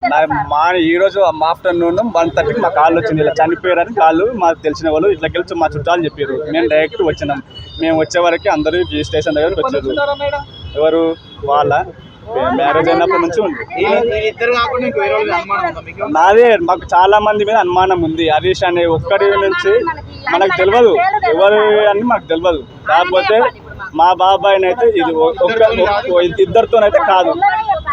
ఈ రోజు ఆఫ్టర్నూన్ 1:30కి మా కాల్ వచ్చింది, ఇలా చనిపోయారని కాళ్ళు మాకు తెలిసిన వాళ్ళు ఇట్లా గెలిచి మా చుట్టాలు చెప్పారు. మేము డైరెక్ట్ వచ్చినాం. మేము వచ్చే వరకు అందరూ స్టేషన్ దగ్గరకు వచ్చారు. ఎవరు వాళ్ళ మ్యారేజ్ అయినప్పటి నుంచి ఉంది. నాదే మాకు చాలా మంది మీద అనుమానం ఉంది. హరీష్ అనే ఒక్కడి నుంచి మనకు తెలియదు, ఎవరు అని మాకు తెలియదు. కాకపోతే మా బాబాయ్నైతే ఇది ఇద్దరితోనైతే కాదు,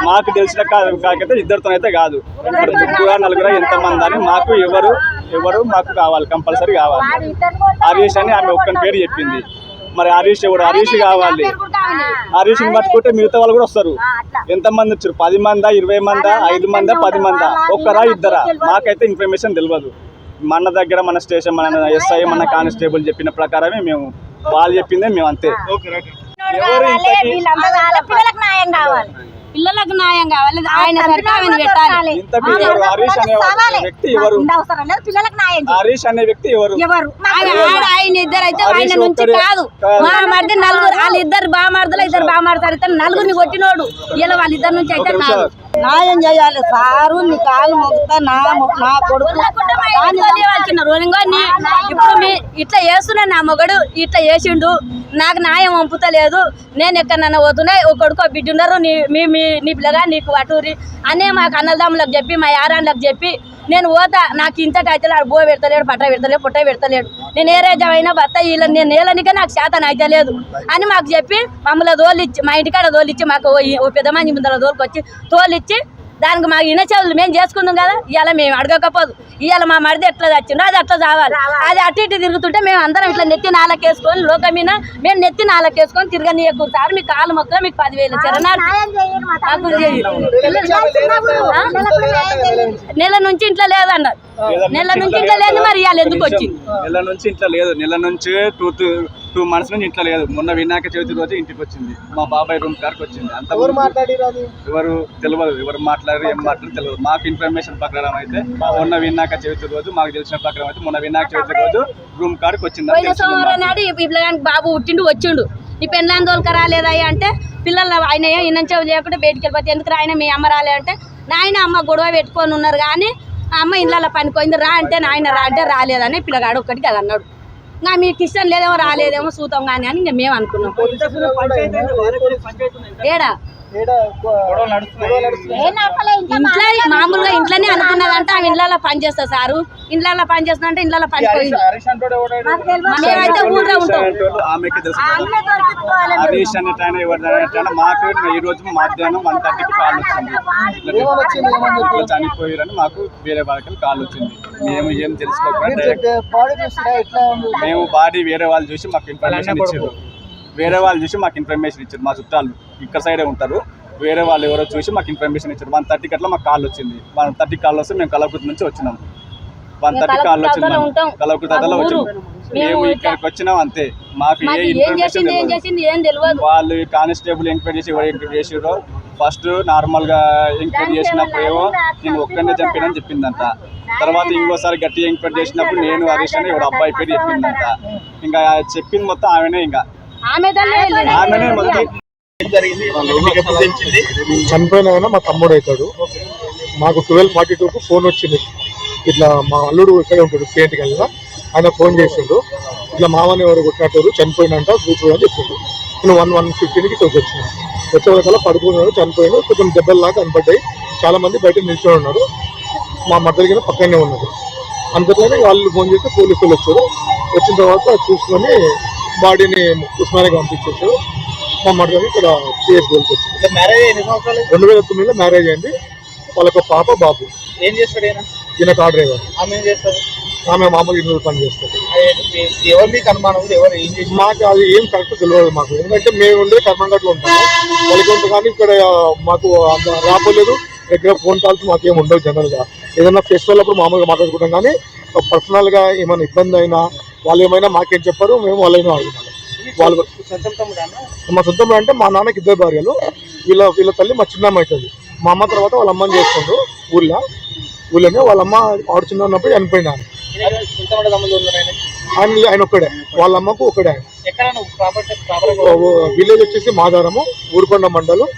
మాకు తెలిసిన కాకపోతే ఇద్దరితోనైతే కాదు, ఇప్పుడు ముగ్గురు నలుగురు ఎంతమంది అని మాకు ఎవరు మాకు కావాలి, కంపల్సరీ కావాలి. హరీష్ అని ఆమె ఒక్కని పేరు చెప్పింది. మరి హరీష్ ఎవరు? హరీష్ కావాలి. హరీష్ని పట్టుకుంటే మిగతా వాళ్ళు కూడా వస్తారు. ఎంతమంది వచ్చారు? 10 మందా, 20 మందా, 5 మందా, 10 మందా, ఒక్కరా ఇద్దరా? మాకైతే ఇన్ఫర్మేషన్ తెలియదు. మన దగ్గర మన స్టేషన్, మన ఎస్ఐ, మన కానిస్టేబుల్ చెప్పిన ప్రకారమే మేము, వాళ్ళు చెప్పిందే మేము అంతే. పిల్లలకు న్యాయం కావాలి, ఆయన పెట్టాలి. హరీష్ అనే వ్యక్తి ఎవరు? ఆయన ఇద్దరు అయితే ఆయన నుంచి కాదు, మా మరిది నలుగురు, వాళ్ళిద్దరు బామార్దులు, ఇద్దరు బామార్దారు, ఇద్దరు నలుగురిని కొట్టినోడు. ఇలా వాళ్ళిద్దరి నుంచి అయితే కాదు. న్యాయం చేయాలి సారు, నీ కాలు మొక్కుతా, నా కొడుకు ఇప్పుడు ఇట్లా చేస్తున్నా, నా మొగడు ఇట్లా చేసిండు, నాకు న్యాయం పంపుతలేదు, నేను ఎక్కడన్నా పోతున్నా, ఒక కొడుకు బిడ్డ ఉన్నారు, నీ పిల్లగా నీకు అటూరి అనే మాకు అన్నదమ్ములకు చెప్పి, మా యారాన్లకు చెప్పి నేను పోతా. నాకు ఇంతటి అయితే ఆడు బో పెడతలేడు, పట్ట పెడతలేడు, పుట్ట పెడతలేడు, నేను ఏ రేజమైనా భర్త వీళ్ళని నేను నేలనికే నాకు శాతం అయితే లేదు అని మాకు చెప్పి మమ్మల్ని తోలిచ్చి, మా ఇంటికాడ తోలిచ్చి, మాకు ఓ పెద్ద మంది ముందర తోలుకొచ్చి తోలిచ్చి, దానికి మాకు ఇనచెవులు మేము చేసుకుందాం కదా. ఇవాళ మేము అడగకపోదు, ఇవాళ మా మరిది ఎట్లా చచ్చిండో అది అట్లా చావాలి. అది అటు ఇటు తిరుగుతుంటే మేము అందరం ఇట్లా నెత్తి నాలకేసుకొని లోకం మీద మేము నెత్తి నాలకేసుకొని తిరగనీయకూడతారు. మీ కాలు మొక్కలు మీకు 10,000 చరణాలు. నెల నుంచి ఇంట్లో లేదన్నారు, నెల నుంచి ఇంట్లో లేదు. మరి ఇవాళ ఎందుకు వచ్చింది? నెల నుంచి ఇంట్లో లేదు, నెల నుంచి 2 months నుంచి ఇంట్లో లేదు. మొన్న వినాయక చవితి రోజు ఇంటికి వచ్చింది, మా బాబాయ్ రూమ్ కాడికి వచ్చింది. అంత ఎవరు తెలియదు, ఎవరు మాట్లాడారు ఏం మాట్లాడారు తెలియదు. మాకు ఇన్ఫర్మేషన్ ప్రకారం అయితే మొన్న వినాయక చవితి రోజు, మాకు తెలిసిన ప్రకారం అయితే మొన్న వినాయక చవితి రోజు రూమ్ కాడికి వచ్చింది. బాబు పుట్టిండు వచ్చిండు, నీ పెళ్ళాన్ని తోలుక రాలేదయ్యా అంటే, పిల్లలు ఆయన ఇన్నంచెవి లేకుండా బయటికి వెళ్ళిపోతే ఎందుకు ఆయన మీ అమ్మ రాలే అంటే, నాయన అమ్మ గొడవ పెట్టుకొని ఉన్నారు కానీ అమ్మ ఇళ్ళ పనిపోయింది, రా అంటే నాయన రా అంటే రాలేదని పిల్లగాడు ఒక్కటికి అది అన్నాడు. ఇంకా మీకు ఇష్టం లేదేమో, రాలేదేమో చూద్దాం కానీ అని ఇంకా మేము అనుకున్నాం. ఏడా ఇంట్లో మామూలుగా ఇంట్లోనే అనుకున్నదంటే ఆమె ఇళ్ళలో పని చేస్తా సారు, ఇళ్ళలో పని చేస్తా అంటే ఇళ్ళలో పని పోయింది. మేమైతే ఊళ్ళో ఉంటాం. హరీష్ అనేట మాకు ఈ రోజు మధ్యాహ్నం 1:30కి కాల్ వచ్చింది, చనిపోయారని మాకు వేరే వాళ్ళకి కాల్ వచ్చింది. మేము ఏం తెలుసుకోకుండా మేము బాడీ వేరే వాళ్ళు చూసి మాకు ఇన్ఫర్మేషన్ ఇచ్చారు. మా చుట్టాలు ఇక్కడ సైడే ఉంటారు, వేరే వాళ్ళు ఎవరో చూసి మాకు ఇన్ఫర్మేషన్ ఇచ్చారు. 1:30కి అట్లా మాకు కాల్ వచ్చింది. 1:30 కాల్ వస్తే మేము కలవకుర్తి నుంచి వచ్చినాం. 1:30 కాల్ వచ్చింది, కలవకుర్తి అదలో వచ్చినాం. మేము ఇక్కడికి వచ్చినాం అంతే. మాకు ఏ ఇన్ఫర్మేషన్ వాళ్ళు కానిస్టేబుల్ ఎంక్వైరీ చేసి ఎవరు ఎంక్వైరీ చేసారో, ఫస్ట్ నార్మల్గా ఎంక్వైరీ చేసినప్పుడు ఏమో నేను ఒక్కనే చంపినని చెప్పిందంట. తర్వాత ఇంకోసారి గట్టిగా ఎంక్వైరీ చేసినప్పుడు నేను హరీష్ అని ఎవరు అబ్బాయి పేరు చెప్పిందంట. ఇంకా చెప్పింది మొత్తం ఆమెనే, ఇంకా ఆమెనే మొత్తం. చనిపోయిన ఆయన మా తమ్ముడు అవుతాడు. మాకు 12:42కు ఫోన్ వచ్చింది, ఇట్లా మా అల్లుడు ఇక్కడే ఉంటాడు పెయింట్ కలిగా, ఆయన ఫోన్ చేసిండు, ఇట్లా మామని ఎవరు కొట్టినట్టు చనిపోయినంట కూర్చోని చెప్పిండు. నేను 1:15కి వచ్చినాను. వచ్చే వరకల్లా పడుకున్నాడు, చనిపోయాడు. కొంచెం దెబ్బల్లాగా కనపడ్డాయి. చాలా మంది బయట నిల్చొని ఉన్నారు, మా మద్దతు పక్కనే ఉన్నారు. అందుకనే వాళ్ళు ఫోన్ చేస్తే పోలీసులు వచ్చారు. వచ్చిన తర్వాత చూసుకొని బాడీని ఉస్మానియాకి పంపించేసారు. మా మద్దతు ఇక్కడ కేసు వచ్చింది. 2009లో మ్యారేజ్ అయింది. వాళ్ళకు పాప బాబు. ఏం చేస్తాడు ఈయన కార్ డ్రైవర్. ఆమె మామూలు ఇంట్లో పని చేస్తారు. ఎవరు మీకు అనుమానం? ఎవరు ఏం చేసి? మాకు అది ఏం కరెక్ట్ తెలియదు మాకు, ఎందుకంటే మేము ఉండేది కర్ణాటకలో ఉంటాము. వాళ్ళకి కానీ ఇక్కడ మాకు రాపోలేదు. దగ్గర ఫోన్ కాల్స్ మాకేం ఉండవు. జనరల్గా ఏదైనా ఫెస్టివల్ అప్పుడు మామూలుగా మాట్లాడుకుంటాం, కానీ పర్సనల్గా ఏమైనా ఇబ్బంది అయినా వాళ్ళు ఏమైనా మాకేం చెప్పారు, మేము వాళ్ళైనా అడుగుతాం. వాళ్ళు మా సొంతం అంటే మా నాన్నకి 2 భార్యలు, వీళ్ళ తల్లి మా చిన్నమ్మ అవుతుంది. మా అమ్మ తర్వాత వాళ్ళ అమ్మని చేసుకుంటూ ఊళ్ళోనే వాళ్ళ అమ్మ ఆడు చిన్న ఉన్నప్పుడు చనిపోయినా. ఆయన ఒక్కడే, వాళ్ళ అమ్మకు ఒక్కడే. విలేజ్ వచ్చేసి మాదారము, ఊరుకొండ మండలం,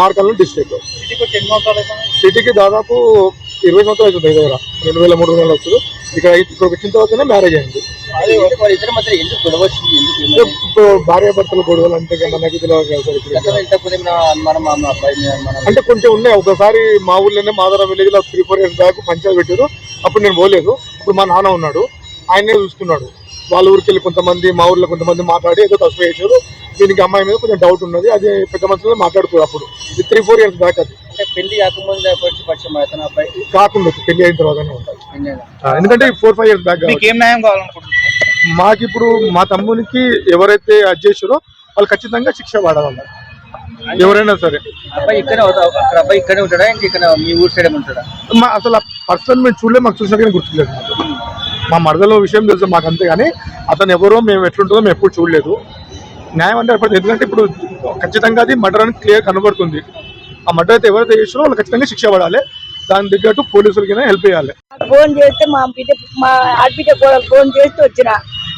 నార్కల్ డిస్ట్రిక్ట్. సిటీకి వచ్చి ఎన్ని సంవత్సరాలు అవుతుంది? సిటీకి దాదాపు 20 సంవత్సరాలు అవుతుంది. దగ్గర 2000-3000 వచ్చు. ఇక్కడ వచ్చిన తర్వాతనే మ్యారేజ్ అయింది. అదే ఇద్దరి మధ్య ఎందుకు గొడవ వచ్చింది? ఇప్పుడు భార్యాభర్తల గొడవలు అంటే మనకి తెలియదు కదా సార్. ఇప్పుడు అంటే కొంచెం ఉన్నాయి. ఒకసారి మా ఊర్లోనే మాధవరం విలేజ్ లో 3-4 years బ్యాక్ పంచాయతీ పెట్టారు. అప్పుడు నేను పోలేదు. ఇప్పుడు మా నాన్న ఉన్నాడు, ఆయనే చూస్తున్నాడు. వాళ్ళ ఊరికి వెళ్ళి కొంతమంది, మా ఊర్లో కొంతమంది మాట్లాడి ఏదో తప్పు చేశారు. దీనికి అమ్మాయి మీద కొంచెం డౌట్ ఉన్నది. అది పెద్ద మనుషులు మాట్లాడుకోరు. అప్పుడు ఇది 3-4 years బ్యాక్. అది అంటే పెళ్లి కాకముందు పరిచయం అవుతాను అబ్బాయి కాకుండా పెళ్లి అయిన తర్వాతనే ఉంటుంది. ఎందుకంటే 4-5 years బ్యాక్. ఏం న్యాయం కావాలనుకుంటున్నారు? మాకు ఇప్పుడు మా తమ్మునికి ఎవరైతే అది చేసారో వాళ్ళు ఖచ్చితంగా శిక్ష పడాలి, ఎవరైనా సరే. అబ్బాయి ఇక్కడే అక్కడ అబ్బాయి ఇక్కడే ఉంటాడా, ఇంక ఇక్కడ మీ ఊరు సైడ్ ఉంటాడా? అసలు ఆ పర్సన్ మేము చూడలేదు, మాకు చూసినా కానీ గుర్తులేదు. మా మరదలో విషయం తెలుసు మాకు అంతే, కానీ అతను ఎవరో మేము ఎట్లుంటుందో మేము ఎప్పుడు చూడలేదు. న్యాయం అంటే ఎందుకంటే ఇప్పుడు ఖచ్చితంగా అది మర్డర్ అని క్లియర్ కనబడుతుంది. ఆ మర్డర్ అయితే ఎవరైతే చేసారో వాళ్ళు ఖచ్చితంగా శిక్ష పడాలి. దాని తగ్గట్టు పోలీసులకి హెల్ప్ చేయాలి. ఫోన్ చేస్తే మా ఆడబిడ్డ కూడా ఫోన్ చేస్తే వచ్చిన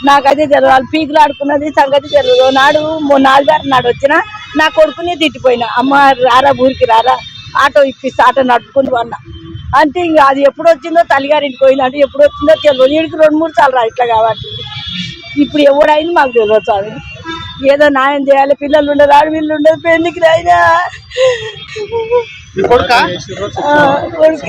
నాకు అదే తెలియదు. వాళ్ళు పీకులు ఆడుకున్నది సంగతి తెలియదు. నాడు 4 నాడు వచ్చిన నా కొడుకునే తిట్టిపోయినా, అమ్మ రారా ఊరికి రారా, ఆటో ఇప్పిస్తే ఆటో నడుపుకుని అన్న అంటే. ఇంకా అది ఎప్పుడు వచ్చిందో తల్లిగారింటికి పోయిందంటే ఎప్పుడు వచ్చిందో తెలియదు. వీడికి 2-3 సార్లు రా ఇట్లా కాబట్టి ఇప్పుడు ఎవడైంది మాకు తెలియదు సార్. ఏదో న్యాయం చేయాలి. పిల్లలు ఉండదు, ఆడపిల్లలు ఉండదు, పెళ్లికి రాయినా కొడుకా? కొడుకు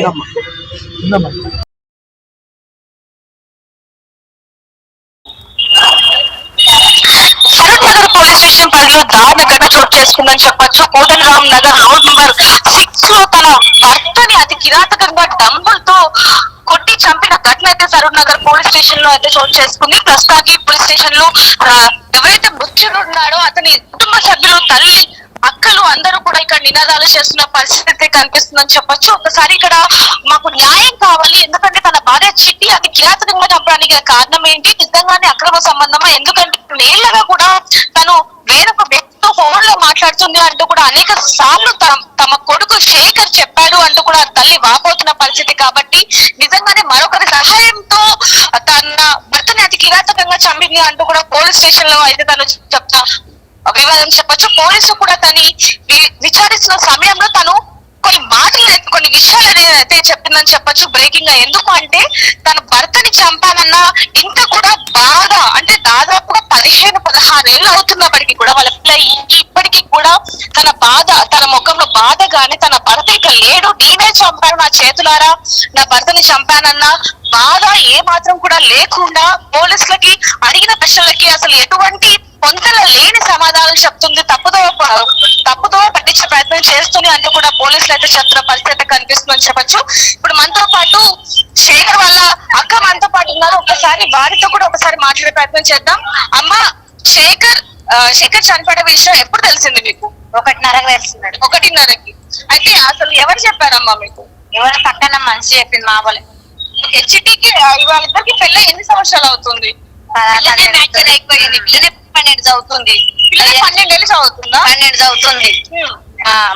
శరత్ పోలీస్ స్టేషన్ పరిధిలో దారుణ ఘటన చోటు చేసుకుందని చెప్పొచ్చు. కోటరామ్ నగర్ రోడ్ నెంబర్ 6 లో తన భర్తని అతి కిరాతకంగా డంబులతో కొట్టి చంపిన ఘటన అయితే సరూర్ నగర్ పోలీస్ స్టేషన్ లో అయితే చోటు చేసుకుంది. ప్రస్తుతానికి పోలీస్ స్టేషన్ లో ఎవరైతే మృత్యుడు ఉన్నాడో అతని కుటుంబ సభ్యులు, తల్లి, అక్కలు అందరూ కూడా ఇక్కడ నినాదాలు చేస్తున్న పరిస్థితి కనిపిస్తుందని చెప్పొచ్చు. ఒకసారి ఇక్కడ మాకు న్యాయం కావాలి, ఎందుకంటే తన భార్య చిట్టి అతి కిరాతకంగా చంపడానికి కారణం ఏంటి, నిజంగానే అక్రమ సంబంధమా, ఎందుకంటే నేళ్లగా కూడా తను వేరొక వ్యక్తితో ఫోన్ లో మాట్లాడుతుంది అంటూ కూడా అనేక సార్లు తమ కొడుకు శేఖర్ చెప్పాడు అంటూ కూడా తల్లి వాపోతున్న పరిస్థితి. కాబట్టి నిజంగానే మరొకరి సహాయంతో తన భర్తని అతి కిరాతకంగా చంపింది అంటూ కూడా పోలీస్ స్టేషన్ లో అయితే తను చెప్తా వివాదం చెప్పొచ్చు. పోలీసులు కూడా తనని విచారిస్తున్న సమయంలో తను కొన్ని మాటలు కొన్ని విషయాలు అయితే చెప్పిందని చెప్పొచ్చు బ్రేకింగ్ గా. ఎందుకు అంటే తన భర్తని చంపానన్న ఇంకా కూడా బాధ, అంటే దాదాపుగా 15-16 ఏళ్ళు అవుతున్నప్పటికీ కూడా వాళ్ళ పిల్ల ఇప్పటికీ కూడా తన బాధ, తన ముఖంలో బాధ గాని, తన భర్త ఇక లేడు, నేనే చంపాను, నా చేతులారా నా భర్తని చంపానన్న బాధ ఏ మాత్రం కూడా లేకుండా పోలీసులకి అడిగిన ప్రశ్నలకి అసలు ఎటువంటి పొంతల లేని సమాధానం చెప్తుంది. తప్పుదో పట్టించే ప్రయత్నం చేస్తుంది అంటూ కూడా పోలీసులు అయితే చెప్తున్న పరిస్థితి కనిపిస్తుందని చెప్పొచ్చు. ఇప్పుడు మనతో పాటు శేఖర్ వాళ్ళ అక్క మనతో పాటు ఉన్నారు. ఒకసారి వారితో కూడా ఒకసారి మాట్లాడే ప్రయత్నం చేద్దాం. అమ్మ, శేఖర్ చనిపోయే విషయం ఎప్పుడు తెలిసింది మీకు? 1:30కి వేస్తున్నాడు. 1:30కి. అయితే అసలు ఎవరు చెప్పారమ్మా మీకు? ఎవరు పక్కన మనిషి చెప్పింది, మా వాళ్ళే. హెచ్టీకి వాళ్ళిద్దరికి పెళ్ళి ఎన్ని సంవత్సరాలు అవుతుంది? 12 అవుతుంది. 12 ఏళ్ళు చదువుతుందా? 12 అవుతుంది.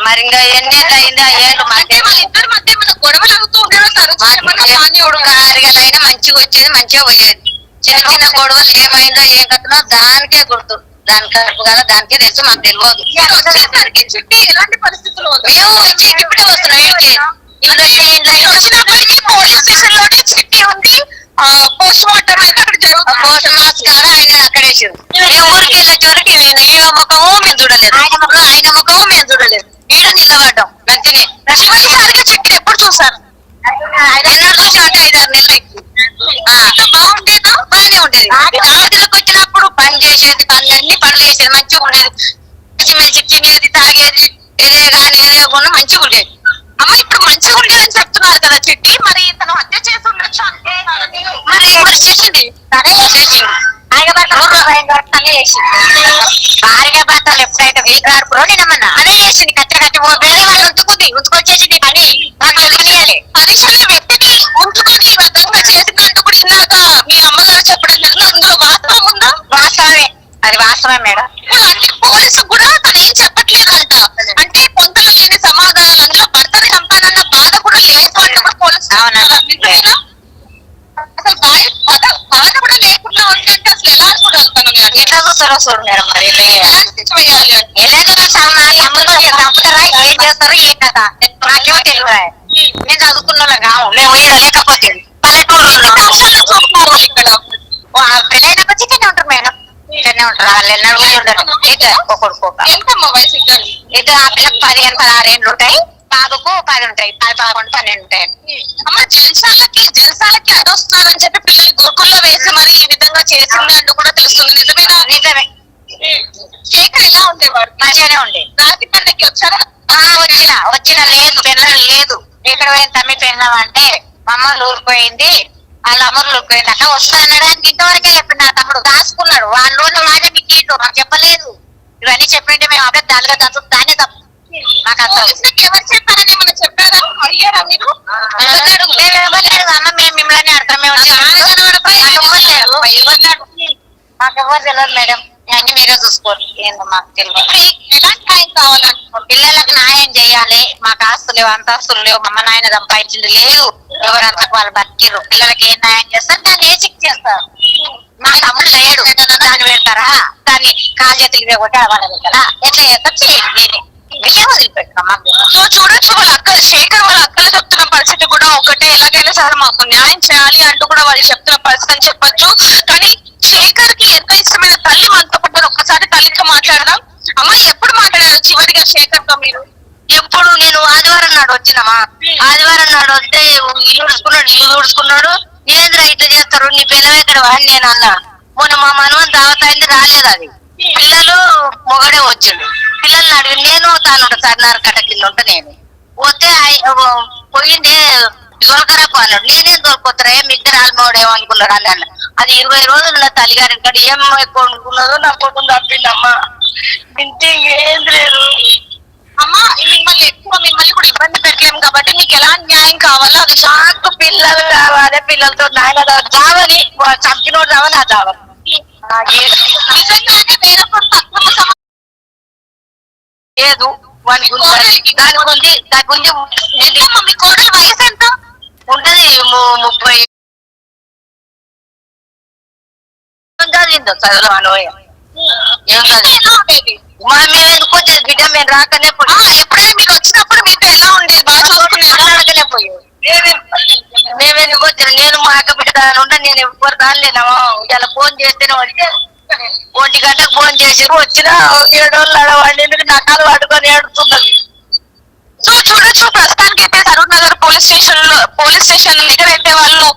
మరి ఇంకా ఎన్ని ఏళ్ళు అయింది? 5 ఏళ్ళు. వాళ్ళిద్దరి మధ్య మన గొడవలు అవుతూ అయినా మంచిగా వచ్చేది, మంచిగా పోయేది. చిన్న చిన్న గొడవలు ఏమైందో ఏం కథనో దానికే గుర్తు, దాని కడుపు కదా దానికే తెలుసు, మాకు తెలియదు. చుట్టి ఎలాంటి పరిస్థితులు మేము వచ్చేది ఇప్పుడే వస్తున్నాం. వచ్చినప్పటికీ పోలీస్ స్టేషన్ లోనే చిట్టి ఉంది. పోస్ట్ మార్టం అయితే అక్కడ జరుగుతుంది. పోస్ట్ మాస్ కాడ ఆయన అక్కడేసారు. మేము ఊరికి వెళ్ళేటోరికి ఈయన ముఖము మేము చూడలేదు, ఆయన ముఖము మేము చూడలేదు. ఈడ నిలబడ్డాం గంటనే. చివరిసారిగా చిట్టి ఎప్పుడు చూసారు? 5 నెలలు స్టార్ట్ 5-6 నెలలు బాగుండేదా? బాగానే ఉండేది. రాజులకు వచ్చినప్పుడు పని చేసేది, అన్ని పనులు చేసేది, మంచిగా ఉండేది. మంచి తినేది, తాగేది, ఇదే కానీ ఏదేకుండా మంచిగా ఉండేది. అమ్మ, ఇప్పుడు మంచిగా ఉండేదని చెప్తున్నారు కదా చిట్టి, మరి తను హత్య చేసి ఉండొచ్చు అంటే మరి ఎవరు చేసింది? తనే చేసింది. ఆయన తనే చేసింది. భార్య భర్తలు ఎప్పుడైతే వీకాడుకురో నేనమ్మన్నా అదే చేసింది. కట్టి వేరే వాళ్ళు ఉంచుకొచ్చేసింది. పని తెలియాలి. పరిసర వ్యక్తిని ఉంచుకొని వ్రతంగా చేసినట్టు కూడా ఇందాక మీ అమ్మగారు చెప్పడం జరిగింది. అందులో వాస్తవం ఉందా? వాస్తవమే, అది వాస్తవం మేడం. అంటే పోలీసు కూడా తను ఏం చెప్పట్లేదంట. అంటే పొంతలు లేని సమాధానాలు, అందులో భర్తని చంపానన్న బాధ కూడా లేదు అంటే కూడా పోలీసు అసలు బాధ కూడా లేకుండా ఉంటే అసలు ఎలా అనుకుంటాను ఎట్లా చూస్తారో చూడు మేడం. మరి ఎలాంటి శిక్ష వేయాలి అంటే ఎలాగో సామాన్య అమ్మ చంపుతారా ఏం చేస్తారో ఏం కదా నాకేమో తెలియదు. నేను చదువుకున్న కావు మేము ఈడ లేకపోతే పల్లెటూరు ఇక్కడ పెళ్ళైన వచ్చి ఇక్కడనే ఉంటారు మేడం. ఇక్కడనే ఉంటారు వాళ్ళు ఎన్నడూ ఉండరు. ఇద్దరు ఒకడుకోక ఇద్దరు ఆ పిల్లకి 15-16 ఏళ్ళు ఉంటాయి, బాబుకు 10 ఉంటాయి, 10-11-12 ఉంటాయి. అమ్మ జలసాలకి అదొస్తున్నారని చెప్పి పిల్లలు గురుకుల్లో వేసి మరి ఈ విధంగా చేసింది అంటూ కూడా తెలుస్తుంది. నిజమేనా? నిజమే. శేఖర్ ఎలా ఉండేవాడు? మంచిగానే ఉండే. రాతి పండగకి వచ్చారా? వచ్చిన లేదు పెళ్ళం లేదు. ఎక్కడ పోయింది తమ్మి పెళ్ళం అంటే మా అమ్మ ఊరిపోయింది, వాళ్ళ అమ్మలు ఊరిపోయింది అక్క వస్తానడానికి ఇంతవరకే చెప్పిన నా తమ్ముడు దాచుకున్నాడు. వాళ్ళ రోజు మాట మీకు మాకు చెప్పలేదు. ఇవన్నీ చెప్పింటే మేము అప్పుడే దానిగా దానే తప్పు నాకు అసలు ఎవరు చెప్పారని ఏమన్నా చెప్పారా? అడిగారా మీరు? అమ్మ మేము మిమ్మల్ని అర్థమే మాకెవ్వరు తెలియదు మేడం. అన్ని మీరే చూసుకోండి. ఏందో మాకు తెలియదు. ఎలాంటి న్యాయం కావాలనుకుంటున్నారు? పిల్లలకు న్యాయం చేయాలి. మాకు ఆస్తులు లేవు, అంతస్తులు లేవు, మా నాయన సంపాదించింది లేదు, ఎవరంతా వాళ్ళు బతికిరు. పిల్లలకి ఏం న్యాయం చేస్తారు దాన్ని ఏ చెక్ చేస్తారు. మా తమ్ముడు లేడు, దాన్ని పెడతారా? దాన్ని కాలు చేతులు కొట్టి వాళ్ళ పెడతారా? ఎట్లా చేస్తారు చేయండి. విషయం వదిలిపెట్టుకోమా. సో చూడొచ్చు వాళ్ళ అక్క శేఖర్ వాళ్ళ అక్కలు చెప్తున్న పరిస్థితి కూడా ఒకటే. ఎలాగైనా సరే మాకు న్యాయం చేయాలి అంటూ కూడా వాళ్ళు చెప్తున్న పరిస్థితి అని చెప్పొచ్చు. కానీ శేఖర్ కి ఎంత ఇష్టమైన తల్లి మనతో పడ్డారు. ఒక్కసారి తల్లితో మాట్లాడదాం. అమ్మ ఎప్పుడు మాట్లాడారు చివరిగా శేఖర్ తో మీరు? ఎప్పుడు నేను ఆదివారం నాడు వచ్చినామా, ఆదివారం నాడు వస్తే ఇల్లు ఊడ్చుకున్నాడు. ఏంద్రా ఇట్లా చేస్తారు నీ పిల్లలు ఎక్కడ అని నేను అన్నా. మొన్న మా మనవని దావతాయింది రాలేదు. అది పిల్లలు మొగడే వచ్చిండు. పిల్లల్ని అడిగి నేను తాను సరినారు కట్ట కింద ఉంటా. నేను పోతే పోయిండే దొరకరాకు అన్నాడు. నేనేం దొరకొత్తరా మీ ఇద్దరు ఆల్మోడేమో అనుకున్నాడు అని అన్న. అది 20 రోజులు నా తల్లిగారి ఇక్కడ ఏం కొనుక్కున్నదో నా కొడుకు తప్పిందమ్మా. ఇంతే ఏం లేదు. అమ్మ మిమ్మల్ని కూడా ఇబ్బంది పెట్టలేము కాబట్టి మీకు ఎలా న్యాయం కావాలో అది నాకు పిల్లలు కావాలి. పిల్లలతో నాయన దావని చంపినోడు రావాలి. నా దావని నిజంగానే వేరే అక్రమ లేదు. దాని గురించి మీ కోడలు వయసు ఎంత ఉంటది? 30 చదువులో అనోయ ఏం కాదు. మేము ఎందుకు వచ్చేది బిడ్డ, మేము రాకనే పోయి. ఎప్పుడైనా మీరు వచ్చినప్పుడు మీతో ఎలా ఉండేది? బాగా చూసుకునే మాట్లాడకనే పోయేది. మేము ఎందుకు వచ్చాను? నేను మా అక్క బిడ్డ దాని ఉంటే నేను ఎవరు రాలేనా. ఇలా ఫోన్ చేస్తేనే వచ్చి 1 గంటకు ఫోన్ చేసారు. వచ్చినా 7 రోజులు అడవండి నకాలు పట్టుకొని ఏడుతున్నది. సో చూడొచ్చు ప్రస్తుతానికి అయితే సరూర్ నగర్ పోలీస్ స్టేషన్ దగ్గర అయితే వాళ్ళు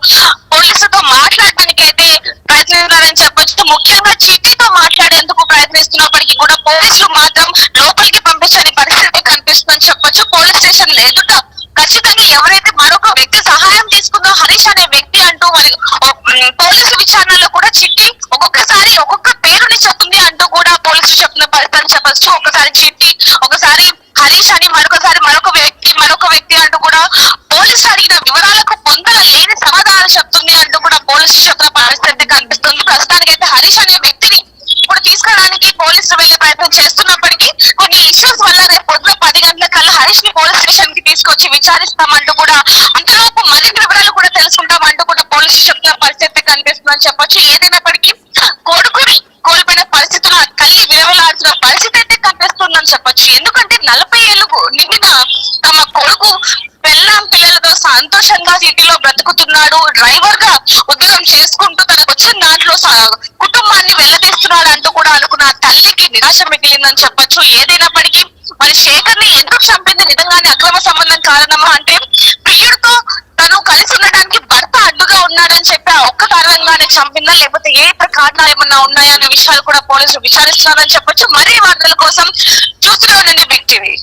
పోలీసులతో మాట్లాడడానికి అయితే ప్రయత్నిస్తున్నారని చెప్పొచ్చు. ముఖ్యంగా చిట్టితో మాట్లాడేందుకు ప్రయత్నిస్తున్నప్పటికీ కూడా పోలీసులు మాత్రం లోపలికి పంపించని పరిస్థితి కనిపిస్తుందని చెప్పొచ్చు. పోలీస్ స్టేషన్ ఎదుట ఖచ్చితంగా ఎవరైతే మరొక వ్యక్తి సహాయం తీసుకుందో హరీష్ అనే వ్యక్తి అంటూ మరి పోలీసు విచారణలో కూడా చిట్టి ఒక్కొక్కసారి ఒక్కొక్క పేరుని చెప్తుంది అంటూ కూడా పోలీసులు చెప్తున్న పరిస్థితి చెప్పొచ్చు. ఒకసారి చిట్టి, ఒకసారి హరీష్ అని, మరొకసారి మరొక వ్యక్తి అంటూ కూడా పోలీసులు అడిగిన వివరాలకు పొందల లేని సమాధానాలు చెప్తుంది అంటూ కూడా పోలీసులు చెప్తున్న పరిస్థితి కనిపిస్తుంది. ప్రస్తుతానికైతే హరీష్ అనే వ్యక్తిని ఇప్పుడు తీసుకురావడానికి పోలీసులు వెళ్లే ప్రయత్నం చేస్తున్నప్పటికీ కొన్ని ఇష్యూస్ వల్ల రేపు పొద్దున 10 గంటల కల్లా హరీష్ ని పోలీస్ స్టేషన్ కి తీసుకొచ్చి విచారిస్తామంటూ కూడా అంతలోపు మరిన్ని వివరాలు కూడా తెలుసుకుంటామంటూ కూడా పోలీసులు చెప్తున్న పరిస్థితి కనిపిస్తుందని చెప్పొచ్చు. ఏదైనప్పటికీ కొడుకుని కోల్పోయిన పరిస్థితుల్లో తల్లి విలువలాడుతున్న పరిస్థితి అయితే కనిపిస్తుందని చెప్పొచ్చు. ఎందుకంటే 40 ఏళ్ళు నిండిన తమ కొడుకు పిల్లలతో సంతోషంగా సిటీలో బ్రతుకుతున్నాడు. డ్రైవర్ గా ఉద్యోగం చేసుకుంటూ తనకు వచ్చిన దాంట్లో కుటుంబాన్ని వెల్లదీస్తున్నాడు అంటూ కూడా అనుకున్న తల్లికి నిరాశ మిగిలిందని చెప్పొచ్చు. ఏదైనప్పటికీ మరి శేఖర్ ని ఎందుకు చంపింది నిజంగానే అక్రమ సంబంధం కారణమా అంటే ప్రియుడితో తను కలిసి ఉండడానికి భర్త అడ్డుగా ఉన్నాడని చెప్పి ఆ ఒక్క కారణంగానే చంపిందా, లేకపోతే ఏ ఇతర కారణాలు ఏమన్నా ఉన్నాయా అనే విషయాలు కూడా పోలీసులు విచారిస్తున్నారని చెప్పొచ్చు. మరీ వార్తల కోసం చూస్తూనే ఉండండి బిగ్ టీవీ.